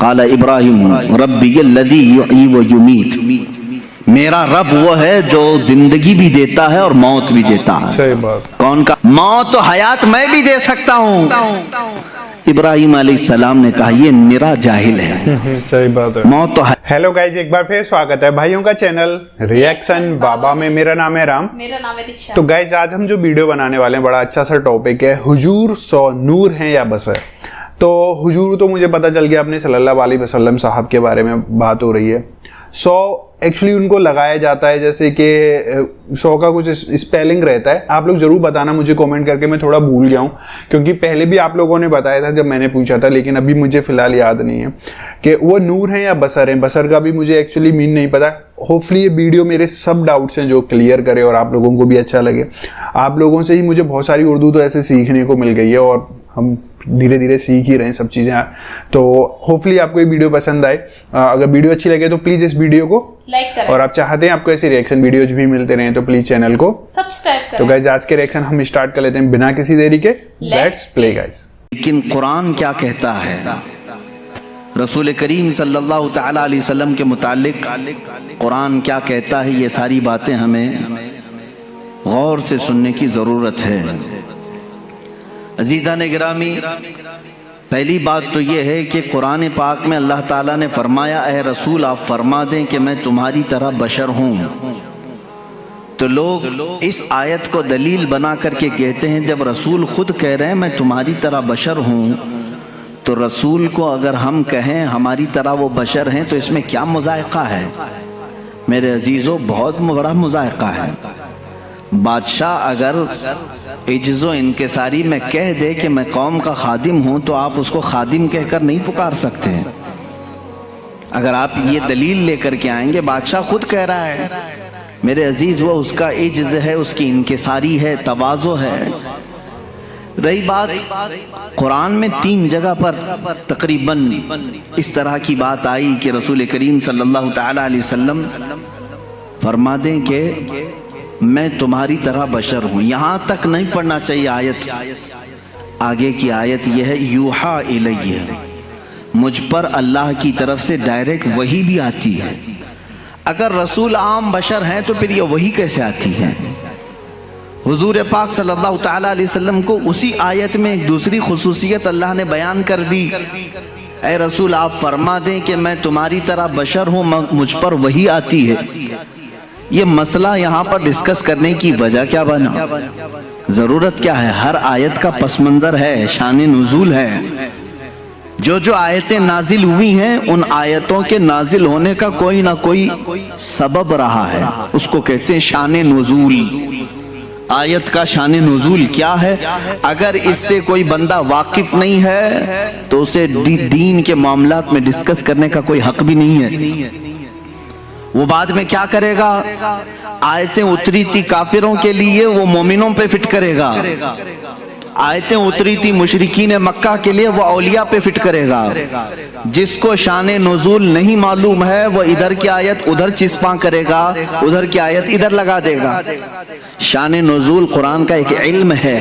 قال ابراہیم ربی الذی یحیی و یمیت، میرا رب وہ ہے جو زندگی بھی دیتا ہے اور موت بھی دیتا ہے۔ صحیح بات۔ کون کا موت و حیات میں بھی دے سکتا ہوں۔ ابراہیم علیہ السلام نے کہا یہ نرا جاہل ہے، صحیح بات ہے۔ موت و ہیلو گائز، ایک بار پھر سواگت ہے بھائیوں کا چینل ریئیکشن بابا میں۔ میرا نام ہے رام۔ میرا نام ہے دیکشا۔ تو گائز آج ہم جو ویڈیو بنانے والے ہیں بڑا اچھا سا ٹاپک ہے، حضور 100 نور ہیں یا بشر۔ تو حضور تو مجھے پتا چل گیا اپنے صلی اللہ علیہ وسلم صاحب کے بارے میں بات ہو رہی ہے۔ 100 ایکچولی ان کو لگایا جاتا ہے جیسے کہ 100 کا کچھ اسپیلنگ رہتا ہے، آپ لوگ ضرور بتانا مجھے کومنٹ کر کے، میں تھوڑا بھول گیا ہوں کیونکہ پہلے بھی آپ لوگوں نے بتایا تھا جب میں نے پوچھا تھا، لیکن ابھی مجھے فی الحال یاد نہیں ہے کہ وہ نور ہیں یا بشر ہیں۔ بشر کا بھی مجھے ایکچولی مین نہیں پتا۔ ہوپ فلی یہ ویڈیو میرے سب ڈاؤٹس ہیں جو کلیئر کرے اور آپ لوگوں کو بھی اچھا لگے۔ آپ لوگوں سے ہی مجھے بہت ساری اردو تو ایسے سیکھنے کو مل گئی ہے اور ہم دھیرے دھیرے سیکھ ہی رہے ہیں سب چیزیں۔ تو ہوپ فلی آپ کو یہ ویڈیو پسند آئے، اگر ویڈیو اچھی لگے تو پلیز اس ویڈیو کو لائک کریں، اور آپ چاہتے ہیں آپ کو ایسی ریئیکشن ویڈیوز بھی ملتے رہیں تو پلیز چینل کو سبسکرائب کریں۔ تو گائز آج کے ریئیکشن ہم اسٹارٹ کر لیتے ہیں بنا کسی دیری کے۔ Let's play guys. لیکن قرآن کیا کہتا ہے، رسول کریم صلی اللہ تعالی علیہ وسلم کے متعلق قرآن کیا کہتا ہے، یہ ساری باتیں ہمیں غور سے سننے کی ضرورت ہے۔ عزیزان گرامی، پہلی بات تو یہ ہے کہ قرآن پاک میں اللہ تعالیٰ نے فرمایا اے رسول آپ فرما دیں کہ میں تمہاری طرح بشر ہوں۔ تو لوگ اس آیت کو دلیل بنا کر کے کہتے ہیں جب رسول خود کہہ رہے ہیں میں تمہاری طرح بشر ہوں، تو رسول کو اگر ہم کہیں ہماری طرح وہ بشر ہیں تو اس میں کیا مذائقہ ہے؟ میرے عزیزو بہت بڑا مذائقہ ہے۔ بادشاہ اگر عجز و انکساری میں کہہ دے کہ میں قوم کا خادم ہوں تو آپ اس کو خادم کہہ کر نہیں پکار سکتے۔ اگر آپ یہ دلیل لے کر کے آئیں گے بادشاہ خود کہہ رہا ہے، میرے عزیز وہ اس کا عجز ہے، اس کی انکساری ہے، تواضع ہے۔ رہی بات قرآن میں 3 جگہ پر تقریباً اس طرح کی بات آئی کہ رسول کریم صلی اللہ تعالی علیہ وسلم فرما دیں کہ میں تمہاری طرح بشر ہوں۔ یہاں تک نہیں پڑھنا چاہیے آیت، آگے کی آیت یہ ہے یوحا الیہ، مجھ پر اللہ کی طرف سے ڈائریکٹ وحی بھی آتی ہے۔ اگر رسول عام بشر ہیں تو پھر یہ وحی کیسے آتی ہے؟ حضور پاک صلی اللہ تعالی علیہ وسلم کو اسی آیت میں ایک دوسری خصوصیت اللہ نے بیان کر دی، اے رسول آپ فرما دیں کہ میں تمہاری طرح بشر ہوں، مجھ پر وحی آتی ہے۔ یہ مسئلہ یہاں پر ڈسکس کرنے کی وجہ کیا بنا، ضرورت کیا ہے؟ ہر آیت کا پس منظر ہے، شان نزول ہے۔ جو آیتیں نازل ہوئی ہیں ان آیتوں کے نازل ہونے کا کوئی نہ کوئی سبب رہا ہے، اس کو کہتے ہیں شان نزول۔ آیت کا شان نزول کیا ہے؟ اگر اس سے کوئی بندہ واقف نہیں ہے تو اسے دین کے معاملات میں ڈسکس کرنے کا کوئی حق بھی نہیں ہے۔ وہ بعد میں کیا کرے گا؟ آیتیں اتری تھی کافروں کے لیے وہ مومنوں پہ فٹ کرے گا، آیتیں اتری تھی مشرکین مکہ کے لیے وہ اولیاء پہ فٹ کرے گا۔ جس کو شان نزول نہیں معلوم ہے وہ ادھر کی آیت ادھر چسپاں کرے گا، ادھر کی آیت ادھر لگا دے گا۔ شان نزول قرآن کا ایک علم ہے،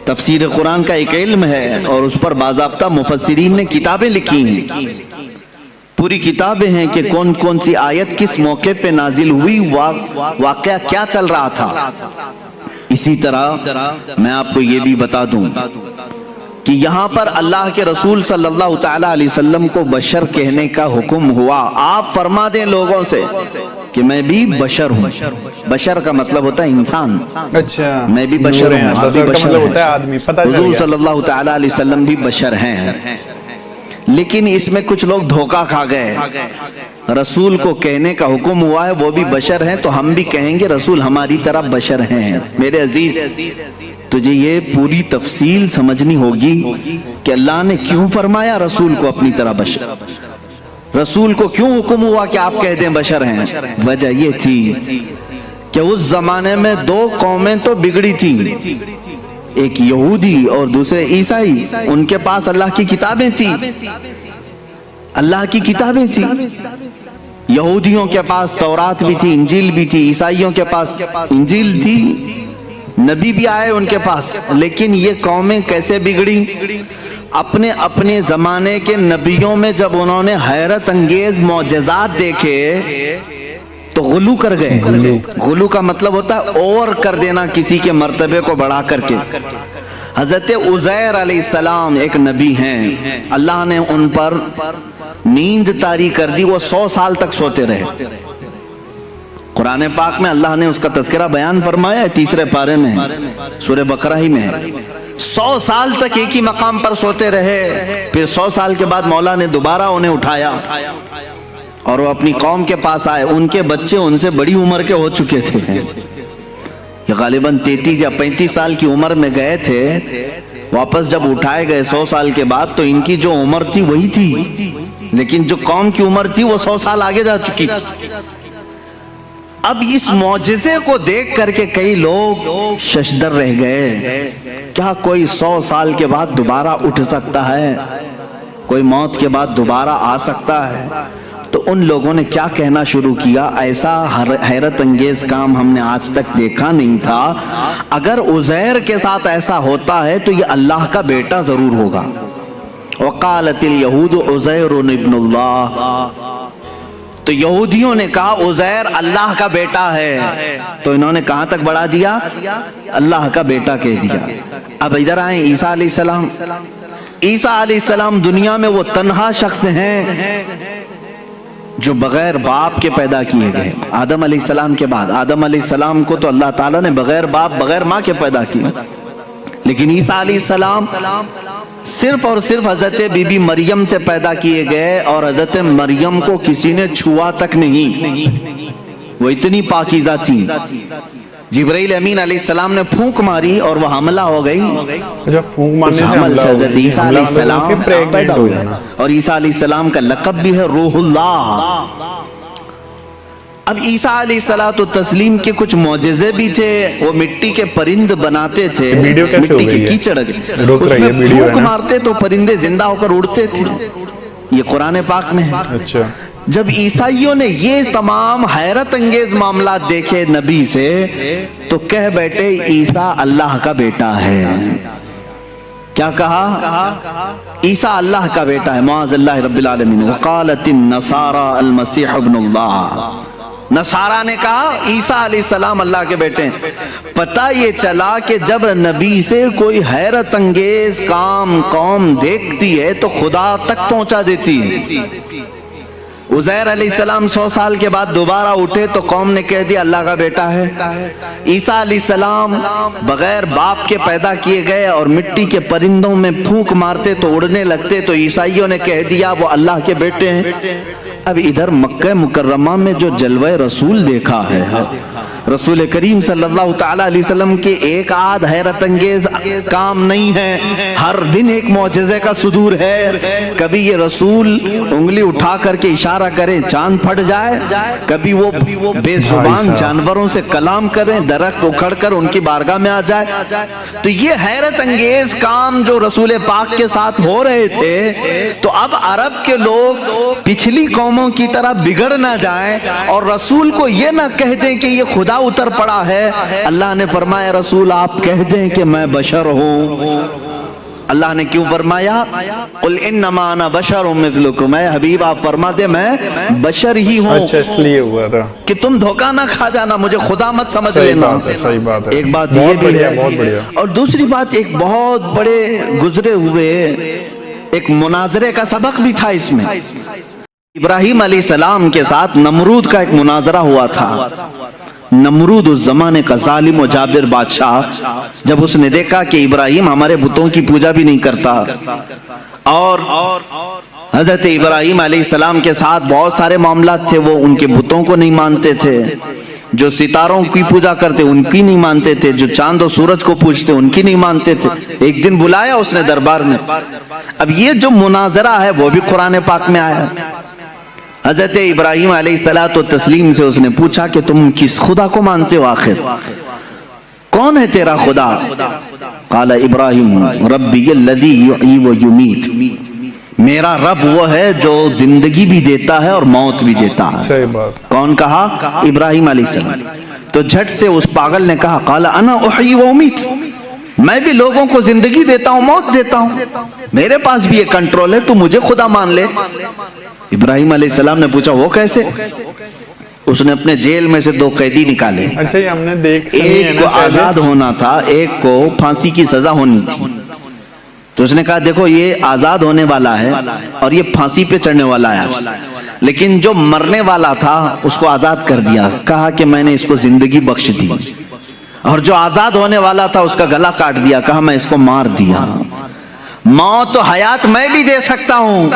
تفسیر قرآن کا ایک علم ہے اور اس پر باضابطہ مفسرین نے کتابیں لکھی ہیں، پوری کتابیں ہیں کہ کون کون سی آیت کس موقع پہ نازل ہوئی، واقعہ کیا چل رہا تھا۔ اسی طرح میں آپ کو یہ بھی بتا دوں کہ یہاں پر اللہ کے رسول صلی اللہ تعالی علیہ وسلم کو بشر کہنے کا حکم ہوا۔ آپ فرما دیں لوگوں سے کہ میں بھی بشر ہوں۔ بشر کا مطلب ہوتا ہے انسان، اچھا میں بھی بشر ہوں، آپ بھی بشر آدمی، پتہ ہیں، چل حضور گیا۔ صلی اللہ تعالی علیہ وسلم بھی بشر ہیں۔ لیکن اس میں کچھ لوگ دھوکہ کھا گئے، رسول کو کہنے کا حکم ہوا ہے وہ بھی بشر ہیں تو ہم بھی کہیں گے رسول ہماری طرح بشر ہیں۔ میرے عزیز تجھے یہ پوری تفصیل سمجھنی ہوگی کہ اللہ نے کیوں فرمایا رسول کو اپنی طرح بشر، رسول کو کیوں حکم ہوا کہ آپ کہہ دیں بشر ہیں۔ وجہ یہ تھی کہ اس زمانے میں 2 قومیں تو بگڑی تھیں، ایک یہودی اور دوسرے عیسائی، ان کے پاس اللہ کی کتابیں تھیں، اللہ کی کتابیں تھیں۔ یہودیوں کے پاس تورات بھی تھی، انجیل بھی تھی، عیسائیوں کے پاس انجیل تھی، نبی بھی آئے ان کے پاس۔ لیکن یہ قومیں کیسے بگڑی؟ اپنے اپنے زمانے کے نبیوں میں جب انہوں نے حیرت انگیز معجزات دیکھے تو غلو کر گئے. غلو کا مطلب ہوتا ہے اور کر دینا کسی کے مرتبے کو بڑھا کر کے. حضرت عزیر علیہ السلام ایک نبی ہیں, اللہ نے ان پر نیند طاری کر دی, وہ 100 سال تک سوتے رہے. قرآن پاک میں اللہ نے اس کا تذکرہ بیان فرمایا ہے 3 پارے میں, سورہ بقرہ ہی میں ہے. 100 سال تک ایک ہی مقام پر سوتے رہے, پھر 100 سال کے بعد مولا نے دوبارہ انہیں اٹھایا اور وہ اپنی قوم کے پاس آئے. ان کے بچے ان سے بڑی عمر کے ہو چکے تھے, یہ غالباً 33 یا 35 سال کی عمر میں گئے تھے. واپس جب اٹھائے گئے 100 سال کے بعد تو ان کی جو عمر تھی وہی تھی, لیکن جو قوم کی عمر تھی وہ 100 سال آگے جا چکی تھی. اب اس معجزے کو دیکھ کر کے کئی لوگ ششدر رہ گئے, کیا کوئی 100 سال کے بعد دوبارہ اٹھ سکتا ہے, کوئی موت کے بعد دوبارہ آ سکتا ہے؟ تو ان لوگوں نے کیا کہنا شروع کیا, ایسا حیرت انگیز کام ہم نے آج تک دیکھا نہیں تھا. اگر عزیر کے ساتھ ایسا ہوتا ہے تو یہ اللہ کا بیٹا ضرور ہوگا. وقالت الیہود عزیر ابن اللہ, تو یہودیوں نے کہا عزیر اللہ کا بیٹا ہے, تو انہوں نے کہاں تک بڑھا دیا, اللہ کا بیٹا کہہ دیا. اب ادھر آئیں عیسیٰ علیہ السلام. عیسیٰ علیہ السلام دنیا میں وہ تنہا شخص ہیں جو بغیر باپ کے پیدا کیے گئے. آدم علیہ السلام کے بعد, آدم علیہ السلام کو تو اللہ تعالیٰ نے بغیر باپ بغیر ماں کے پیدا کیا, لیکن عیسیٰ علیہ السلام صرف اور صرف حضرت بی بی مریم سے پیدا کیے گئے, اور حضرت مریم کو کسی نے چھوا تک نہیں, وہ اتنی پاکیزہ تھی. جبرائیل امین علیہ السلام نے پھونک ماری اور وہ حملہ ہو گئی, اس حمل سے حضرت عیسیٰ علیہ السلام پیدا ہوئے, اور عیسیٰ علیہ السلام کا لقب بھی ہے روح اللہ. اب عیسیٰ علیہ السلام کے کچھ معجزے بھی تھے, وہ مٹی کے پرند بناتے تھے, مٹی کے کیچڑ اس میں پھونک مارتے تو پرندے زندہ ہو کر اڑتے تھے. یہ قرآن پاک میں ہے. جب عیسائیوں نے یہ تمام حیرت انگیز معاملات دیکھے نبی سے تو کہہ بیٹھے عیسیٰ اللہ کا بیٹا ہے. کیا کہا, عیسیٰ اللہ کا بیٹا ہے, معاذ اللہ رب العالمین. وقالت النصارى المسیح ابن اللہ, نصارہ نے کہا عیسیٰ علیہ السلام اللہ کے بیٹے ہیں. پتہ یہ چلا کہ جب نبی سے کوئی حیرت انگیز کام قوم دیکھتی ہے تو خدا تک پہنچا دیتی ہے. عزیر علیہ السلام 100 سال کے بعد دوبارہ اٹھے تو قوم نے کہہ دیا اللہ کا بیٹا ہے. عیسیٰ علیہ السلام بغیر باپ کے پیدا کیے گئے اور مٹی کے پرندوں میں پھونک مارتے تو اڑنے لگتے, تو عیسائیوں نے کہہ دیا وہ اللہ کے بیٹے ہیں. اب ادھر مکہ مکرمہ میں جو جلوہ رسول دیکھا ہے, رسول کریم صلی اللہ تعالی علیہ وسلم کے ایک آدھ حیرت انگیز کام نہیں ہے, ہر دن ایک معجزے کا صدور ہے. کبھی یہ رسول انگلی اٹھا کر کے اشارہ کرے چاند پھٹ جائے, کبھی وہ بے زبان جانوروں سے کلام کریں درخت اکھڑ کر ان کی بارگاہ میں آ جائے. تو یہ حیرت انگیز کام جو رسول پاک کے ساتھ ہو رہے تھے, تو اب عرب کے لوگ پچھلی قوموں کی طرح بگڑ نہ جائیں اور رسول کو یہ نہ کہہ دیں کہ یہ خدا اتر پڑا ہے. اللہ نے فرمایا رسول آپ کہہ دیں کہ میں بشر ہوں. اللہ نے کیوں فرمایا قل انما انا بشر مثلکم, اے حبیب آپ فرما دے میں بشر ہی ہوں. اچھا اس لیے ہوا تھا کہ تم دھوکہ نہ کھا جانا, مجھے خدا مت سمجھ لینا. صحیح بات ہے, ایک بات یہ بھی ہے, اور دوسری بات ایک بہت بڑے گزرے ہوئے ایک مناظرے کا سبق بھی تھا اس میں. ابراہیم علیہ السلام کے ساتھ نمرود کا ایک مناظرہ ہوا تھا. نمرود اس زمانے کا ظالم و جابر بادشاہ, جب اس نے دیکھا کہ ابراہیم ہمارے بتوں کی پوجا بھی نہیں کرتا, اور حضرت ابراہیم علیہ السلام کے ساتھ بہت سارے معاملات تھے, وہ ان کے بتوں کو نہیں مانتے تھے, جو ستاروں کی پوجا کرتے ان کی نہیں مانتے تھے, جو چاند و سورج کو پوجتے ان کی نہیں مانتے تھے. ایک دن بلایا اس نے دربار میں. اب یہ جو مناظرہ ہے وہ بھی قرآن پاک میں آیا. حضرت ابراہیم علیہ السلام سے اس نے پوچھا کہ تم کس خدا کو مانتے ہو, آخر کون ہے تیرا خدا؟ قال ابراہیم ربی الذی یحیی و یمیت, میرا رب وہ ہے جو زندگی بھی دیتا ہے اور موت بھی دیتا ہے. صحیح بات. کون کہا؟ ابراہیم علیہ السلام. تو جھٹ سے اس پاگل نے کہا قال انا احیی و امیت, میں بھی لوگوں کو زندگی دیتا ہوں، موت دیتا ہوں، میرے پاس بھی یہ کنٹرول ہے، تو مجھے خدا مان لے۔ ابراہیم علیہ السلام نے پوچھا وہ کیسے؟ اس نے اپنے جیل میں سے 2 قیدی نکالے، اچھا یہ ہم نے دیکھ ایک کو آزاد ہونا تھا، ایک کو پھانسی کی سزا ہونی تھی۔ تو اس نے کہا دیکھو یہ آزاد ہونے والا ہے اور یہ پھانسی پہ چڑھنے والا ہے آج، لیکن جو مرنے والا تھا اس کو آزاد کر دیا، کہا کہ میں نے اس کو زندگی بخش دی، اور جو آزاد ہونے والا تھا اس کا گلا کاٹ دیا، کہا میں اس کو مار دیا۔ موت و حیات میں بھی دے سکتا ہوں۔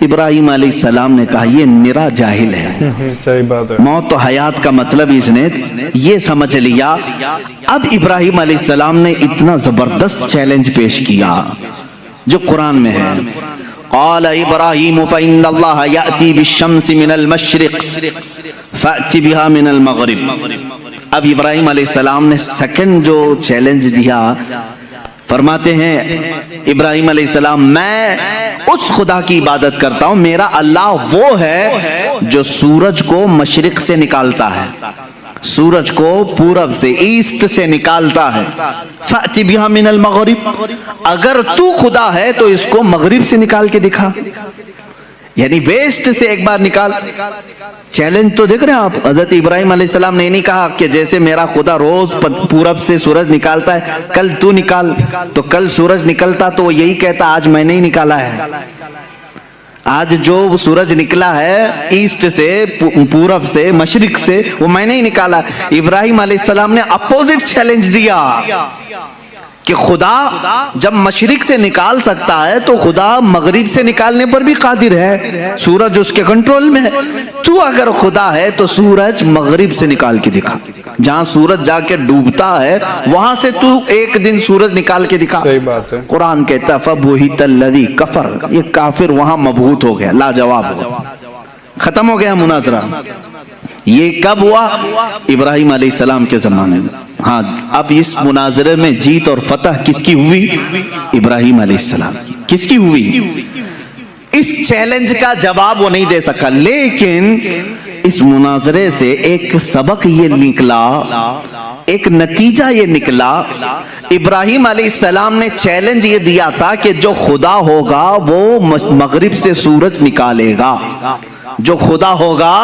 ابراہیم علیہ السلام نے کہا یہ نرا جاہل ہے، صحیح بات ہے، موت و حیات کا مطلب اس نے یہ سمجھ لیا۔ اب ابراہیم علیہ السلام نے اتنا زبردست چیلنج پیش کیا جو قرآن میں ہے، قال ابراہیم فإن اللہ یأتی بالشمس من المشرق فأتی بها من المغرب۔ اب ابراہیم علیہ السلام نے سیکنڈ جو چیلنج دیا، فرماتے ہیں ابراہیم علیہ السلام میں اس خدا کی عبادت کرتا ہوں، میرا اللہ وہ ہے جو سورج کو مشرق سے نکالتا ہے، سورج کو پورب سے ایسٹ سے نکالتا ہے، فأتی بها من المغرب، اگر تو خدا ہے تو اس کو مغرب سے نکال کے دکھا، یعنی ویسٹ سے ایک بار نکال۔ چیلنج تو دیکھ رہے ہیں آپ، حضرت ابراہیم علیہ السلام نے نہیں کہا کہ جیسے میرا خدا روز پورب سے سورج نکالتا ہے کل تو نکال، تو کل سورج نکلتا تو وہ یہی کہتا آج میں نے ہی نکالا ہے، آج جو سورج نکلا ہے ایسٹ سے، پورب سے، مشرق سے، وہ میں نے ہی نکالا۔ ابراہیم علیہ السلام نے اپوزٹ چیلنج دیا کہ خدا جب مشرق سے نکال سکتا ہے تو خدا مغرب سے نکالنے پر بھی قادر ہے، سورج اس کے کنٹرول میں ہے، تو اگر خدا ہے تو سورج مغرب سے نکال کے دکھا، جہاں سورج جا کے ڈوبتا ہے وہاں سے تو ایک دن سورج نکال کے دکھا۔ صحیح بات ہے، قرآن کہتا فَبُهِتَ الَّذِي كَفَرَ، یہ کافر وہاں مبہوت ہو گیا، لاجواب ہو گیا، ختم ہو گیا مناظرہ۔ یہ کب ہوا؟ ابراہیم علیہ السلام کے زمانے میں۔ ہاں اب اس مناظرے میں جیت اور فتح کس کی ہوئی؟ ابراہیم علیہ السلام کس کی ہوئی؟ اس چیلنج کا جواب وہ نہیں دے سکا، لیکن اس مناظرے سے ایک سبق یہ نکلا، ایک نتیجہ یہ نکلا۔ ابراہیم علیہ السلام نے چیلنج یہ دیا تھا کہ جو خدا ہوگا وہ مغرب سے سورج نکالے گا، جو خدا ہوگا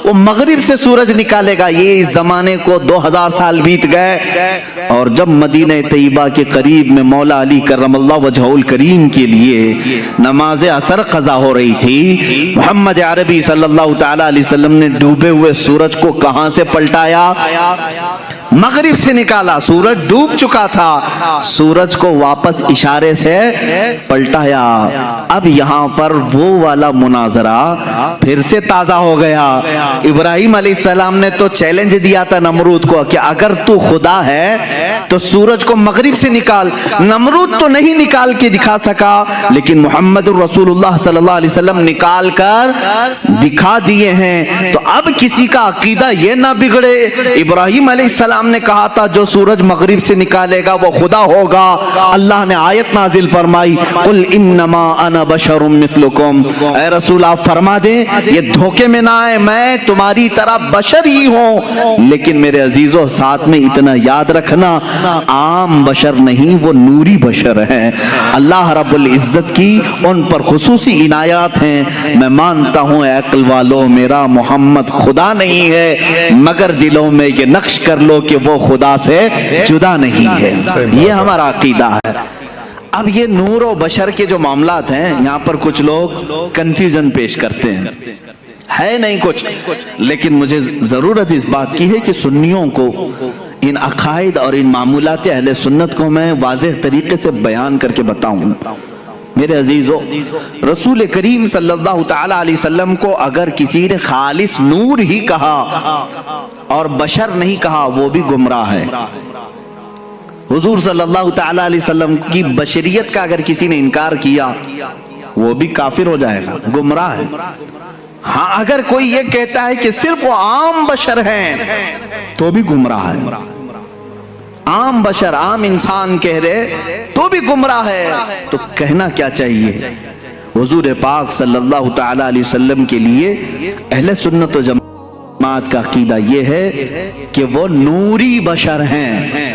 وہ مغرب سے سورج نکالے گا۔ یہ اس زمانے کو 2000 سال بیت گئے، اور جب مدینہ طیبہ کے قریب میں مولا علی کرم اللہ وجہہ الکریم کے لیے نماز عصر قضا ہو رہی تھی، محمد عربی صلی اللہ تعالی علیہ وسلم نے ڈوبے ہوئے سورج کو کہاں سے پلٹایا؟ مغرب سے نکالا، سورج ڈوب چکا تھا، سورج کو واپس اشارے سے پلٹایا۔ اب یہاں پر وہ والا مناظرہ پھر سے تازہ ہو گیا۔ ابراہیم علیہ السلام نے تو چیلنج دیا تھا نمرود کو کہ اگر تو خدا ہے تو سورج کو مغرب سے نکال، نمرود تو نہیں نکال کے دکھا سکا، لیکن محمد رسول اللہ صلی اللہ علیہ وسلم نکال کر دکھا دیے ہیں۔ تو اب کسی کا عقیدہ یہ نہ بگڑے۔ ابراہیم علیہ السلام نے کہا تھا جو سورج مغرب سے نکالے گا وہ خدا ہوگا، اللہ نے آیت نازل فرمائی قل انما انا بشر مثلکم، اے رسول آپ فرما دیں یہ دھوکے میں نہ آئے، میں تمہاری طرح بشر ہی ہوں، لیکن میرے عزیزوں ساتھ میں اتنا یاد رکھنا عام بشر نہیں، وہ نوری بشر ہیں، اللہ رب العزت کی ان پر خصوصی عنایات ہیں۔ میں مانتا ہوں اے عقل والو میرا محمد خدا نہیں ہے، مگر دلوں میں یہ نقش کر لو کہ وہ خدا سے جدا نہیں ہے، یہ ہمارا عقیدہ ہے۔ اب یہ نور و بشر کے جو معاملات ہیں یہاں پر کچھ لوگ کنفیوژن پیش کرتے ہیں، ہے نہیں کچھ، لیکن مجھے ضرورت اس بات کی ہے کہ سنیوں کو ان عقائد اور ان معمولات اہل سنت کو میں واضح طریقے سے بیان کر کے بتاؤں۔ میرے عزیزو رسول کریم صلی اللہ تعالی علیہ وسلم کو اگر کسی نے خالص نور ہی کہا اور بشر نہیں کہا وہ بھی گمراہ ہے۔ حضور صلی اللہ تعالی علیہ وسلم کی بشریت کا اگر کسی نے انکار کیا وہ بھی کافر ہو جائے گا، گمراہ ہے۔ ہاں اگر کوئی یہ کہتا ہے کہ صرف وہ عام بشر ہیں تو بھی گمراہ ہے، عام بشر عام انسان کہہ رہے تو بھی گمراہ ہے۔ تو کہنا کیا چاہیے؟ حضور پاک صلی اللہ تعالی علیہ وسلم کے لیے اہل سنت و جماعت کا عقیدہ یہ ہے کہ وہ نوری بشر ہیں،